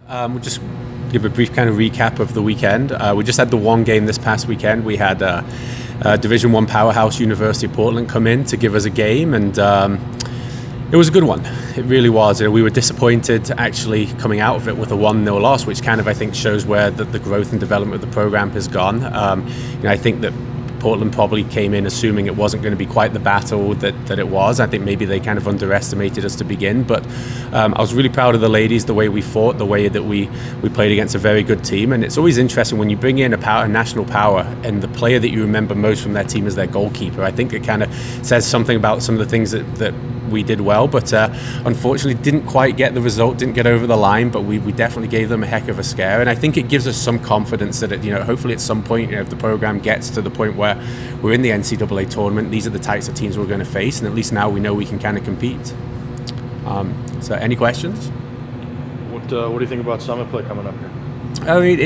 We'll just give a brief kind of recap of the weekend. We just had the one game this past weekend. We had Division I powerhouse University of Portland come in to give us a game, and it was a good one. It really was. We were disappointed actually coming out of it with a 1-0 loss, which kind of I think shows where the growth and development of the program has gone. I think that Portland probably came in assuming it wasn't going to be quite the battle that it was. I think maybe they kind of underestimated us to begin, but I was really proud of the ladies, the way we fought, the way that we played against a very good team. And it's always interesting when you bring in a national power, and the player that you remember most from their team is their goalkeeper. I think it kind of says something about some of the things that we did well, but unfortunately didn't quite get the result, didn't get over the line, but we definitely gave them a heck of a scare. And I think it gives us some confidence that hopefully at some point, if the program gets to the point where we're in the NCAA tournament, these are the types of teams we're going to face, and at least now we know we can kind of compete. So any questions? What do you think about Summit play coming up here? I mean,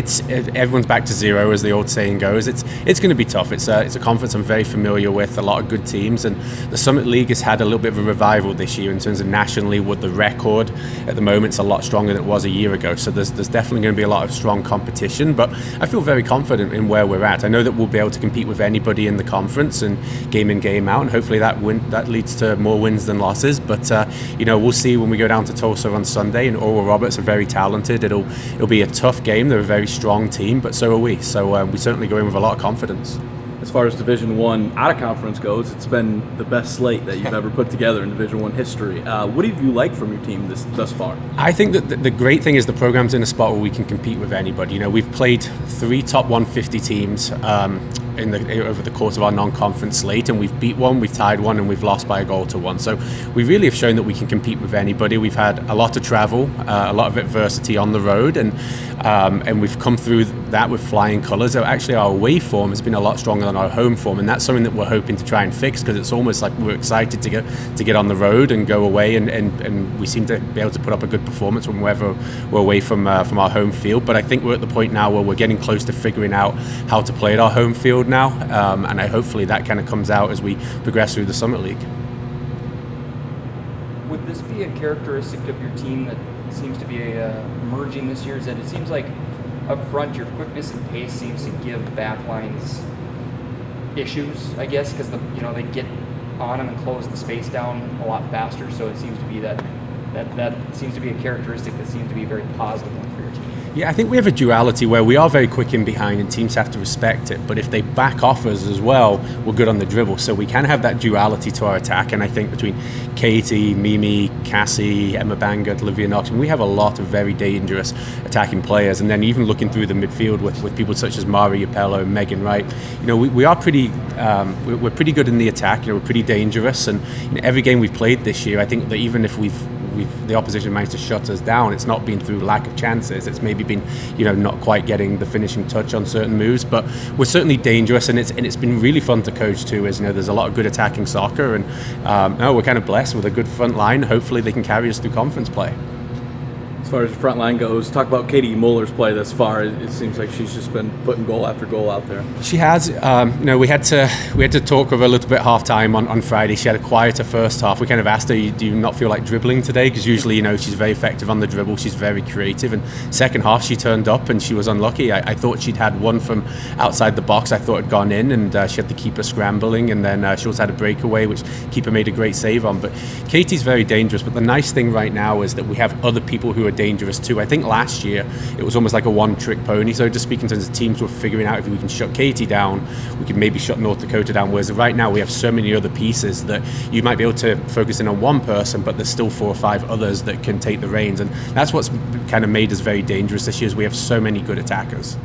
everyone's back to zero, as the old saying goes. It's going to be tough. It's a conference I'm very familiar with, a lot of good teams, and the Summit League has had a little bit of a revival this year in terms of nationally. With the record at the moment, it's a lot stronger than it was a year ago. So there's definitely going to be a lot of strong competition, but I feel very confident in where we're at. I know that we'll be able to compete with anybody in the conference and game in, game out, and hopefully that leads to more wins than losses. But we'll see when we go down to Tulsa on Sunday, and Oral Roberts are very talented. It'll be a tough game. They're a very strong team, but so are we. So we certainly go in with a lot of confidence. As far as Division I out of conference goes, it's been the best slate that you've ever put together in Division I history. What have you liked from your team thus far? I think that the great thing is the program's in a spot where we can compete with anybody. We've played 3 top 150 teams over the course of our non-conference slate, and we've beat one, we've tied one, and we've lost by a goal to one. So we really have shown that we can compete with anybody. We've had a lot of travel, a lot of adversity on the road, and we've come through that with flying colours. So actually our away form has been a lot stronger than our home form, and that's something that we're hoping to try and fix, because it's almost like we're excited to get on the road and go away, and we seem to be able to put up a good performance whenever we're away from our home field. But I think we're at the point now where we're getting close to figuring out how to play at our home field now, and hopefully that kind of comes out as we progress through the Summit League. Would this be a characteristic of your team that seems to be emerging this year? Is that it seems like up front your quickness and pace seems to give backlines issues, I guess, because they get on them and close the space down a lot faster. So it seems to be that seems to be a characteristic that seems to be a very positive one for your team. Yeah, I think we have a duality where we are very quick in behind and teams have to respect it, but if they back off us as well, we're good on the dribble. So we can have that duality to our attack, and I think between Katie, Mimi, Cassie, Emma Bangert, Olivia Knox, we have a lot of very dangerous attacking players. And then even looking through the midfield with people such as Mari Yapello and Megan Wright, we are pretty we're pretty good in the attack. We're pretty dangerous, and in every game we've played this year, I think that even if the opposition managed to shut us down, it's not been through lack of chances. It's maybe been, not quite getting the finishing touch on certain moves. But we're certainly dangerous, and it's been really fun to coach too. As there's a lot of good attacking soccer, and we're kind of blessed with a good front line. Hopefully, they can carry us through conference play. As far as the front line goes, talk about Katie Muller's play thus far. It seems like she's just been putting goal after goal out there. She has. We had to talk with her a little bit half time on Friday. She had a quieter first half. We kind of asked her, "Do you not feel like dribbling today?" Because usually, she's very effective on the dribble. She's very creative. And second half, she turned up and she was unlucky. I thought she'd had one from outside the box. I thought had gone in, and she had the keeper scrambling. And then she also had a breakaway, which keeper made a great save on. But Katie's very dangerous. But the nice thing right now is that we have other people who are dangerous too. I think last year it was almost like a one-trick pony, so to speak, in terms of teams were figuring out if we can shut Katie down, we can maybe shut North Dakota down, whereas right now we have so many other pieces that you might be able to focus in on one person, but there's still 4 or 5 others that can take the reins, and that's what's kind of made us very dangerous this year, is we have so many good attackers.